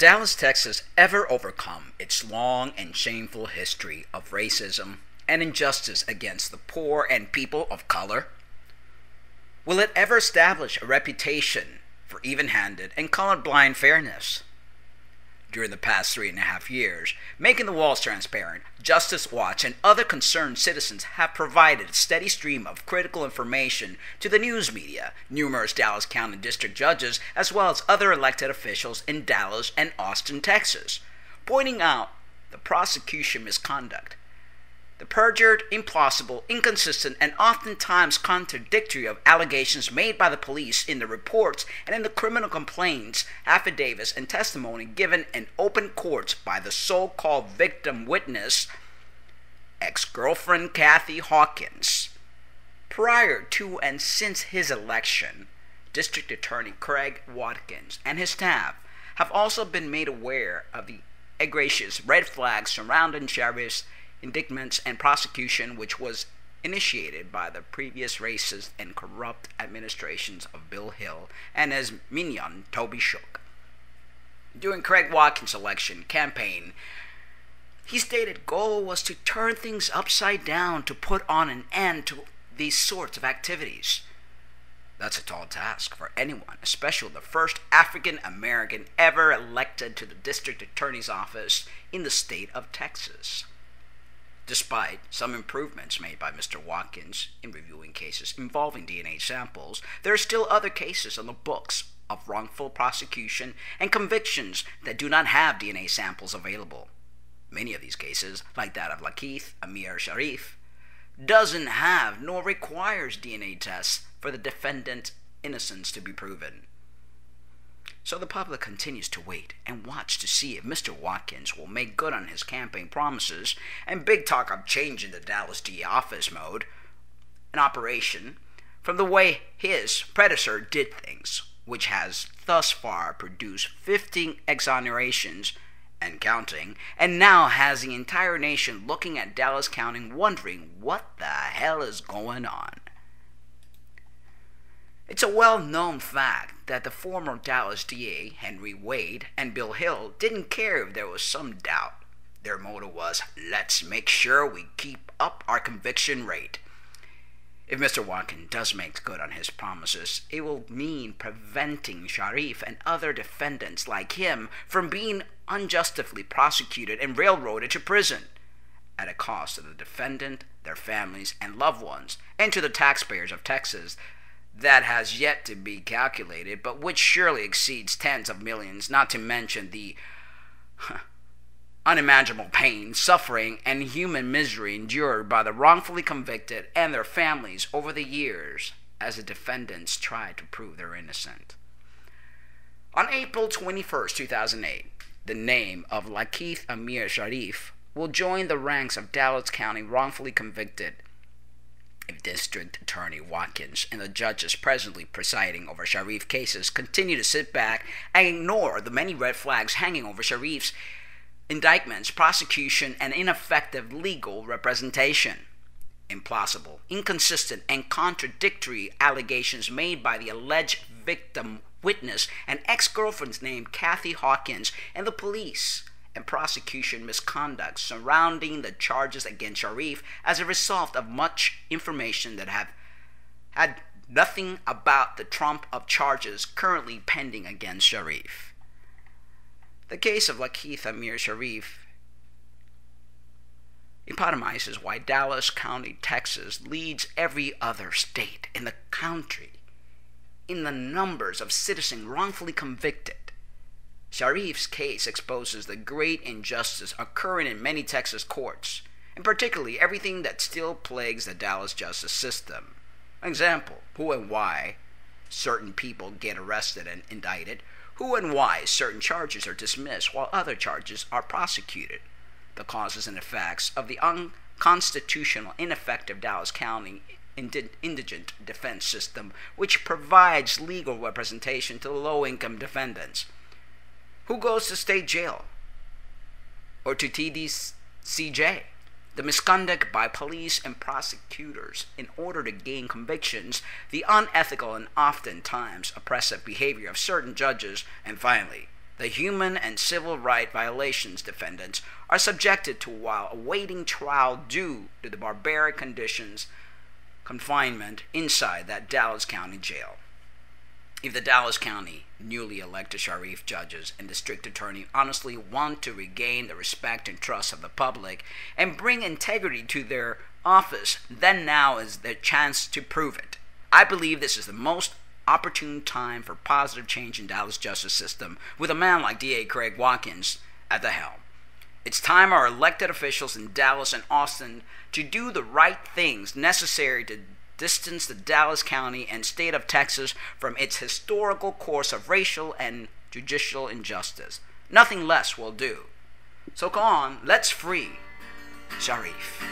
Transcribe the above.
Dallas, Texas ever overcome its long and shameful history of racism and injustice against the poor and people of color? Will it ever establish a reputation for even-handed and colorblind fairness? During the past 3.5 years, Making the Walls Transparent, Justice Watch, and other concerned citizens have provided a steady stream of critical information to the news media, numerous Dallas County District judges, as well as other elected officials in Dallas and Austin, Texas, pointing out the prosecution misconduct, the perjured, implausible, inconsistent, and oftentimes contradictory of allegations made by the police in the reports and in the criminal complaints, affidavits, and testimony given in open courts by the so-called victim witness, ex-girlfriend Kathy Watkins. Prior to and since his election, District Attorney Craig Watkins and his staff have also been made aware of the egregious red flags surrounding Sharif's indictments and prosecution, which was initiated by the previous racist and corrupt administrations of Bill Hill and his minion Toby Shook. During Craig Watkins' election campaign, he stated goal was to turn things upside down to put on an end to these sorts of activities. That's a tall task for anyone, especially the first African American ever elected to the district attorney's office in the state of Texas. Despite some improvements made by Mr. Watkins in reviewing cases involving DNA samples, there are still other cases on the books of wrongful prosecution and convictions that do not have DNA samples available. Many of these cases, like that of Lakeith, Amir-Sharif, doesn't have nor requires DNA tests for the defendant's innocence to be proven. So the public continues to wait and watch to see if Mr. Watkins will make good on his campaign promises and big talk of changing the Dallas DA office mode, an operation, from the way his predecessor did things, which has thus far produced 15 exonerations and counting, and now has the entire nation looking at Dallas County wondering what the hell is going on. It's a well-known fact that the former Dallas DA, Henry Wade, and Bill Hill didn't care if there was some doubt. Their motto was, let's make sure we keep up our conviction rate. If Mr. Watkins does make good on his promises, it will mean preventing Sharif and other defendants like him from being unjustly prosecuted and railroaded to prison, at a cost to the defendant, their families, and loved ones, and to the taxpayers of Texas, that has yet to be calculated, but which surely exceeds tens of millions, not to mention the unimaginable pain, suffering, and human misery endured by the wrongfully convicted and their families over the years as the defendants try to prove they're innocent. On April 21st, 2008, the name of Lakeith Amir-Sharif will join the ranks of Dallas County wrongfully convicted if District Attorney Watkins and the judges presently presiding over Sharif cases continue to sit back and ignore the many red flags hanging over Sharif's indictments, prosecution, and ineffective legal representation. Implausible, inconsistent, and contradictory allegations made by the alleged victim witness and ex-girlfriend's named Kathy Watkins and the police, and prosecution misconduct surrounding the charges against Sharif as a result of much information that have had nothing about the trump of charges currently pending against Sharif. The case of Lakeith Amir-Sharif epitomizes why Dallas County, Texas leads every other state in the country in the numbers of citizens wrongfully convicted. Sharif's case exposes the great injustice occurring in many Texas courts, and particularly everything that still plagues the Dallas justice system. Example, who and why certain people get arrested and indicted, who and why certain charges are dismissed while other charges are prosecuted, the causes and effects of the unconstitutional, ineffective Dallas County indigent defense system, which provides legal representation to low-income defendants. Who goes to state jail or to TDCJ? The misconduct by police and prosecutors in order to gain convictions, the unethical and oftentimes oppressive behavior of certain judges, and finally, the human and civil right violations defendants are subjected to while awaiting trial due to the barbaric conditions confinement inside that Dallas County jail. If the Dallas County newly elected Sharif judges and district attorney honestly want to regain the respect and trust of the public and bring integrity to their office, then now is their chance to prove it. I believe this is the most opportune time for positive change in Dallas justice system with a man like DA Craig Watkins at the helm. It's time our elected officials in Dallas and Austin to do the right things necessary to distance the Dallas County and state of Texas from its historical course of racial and judicial injustice. Nothing less will do. So come on, let's free Sharif.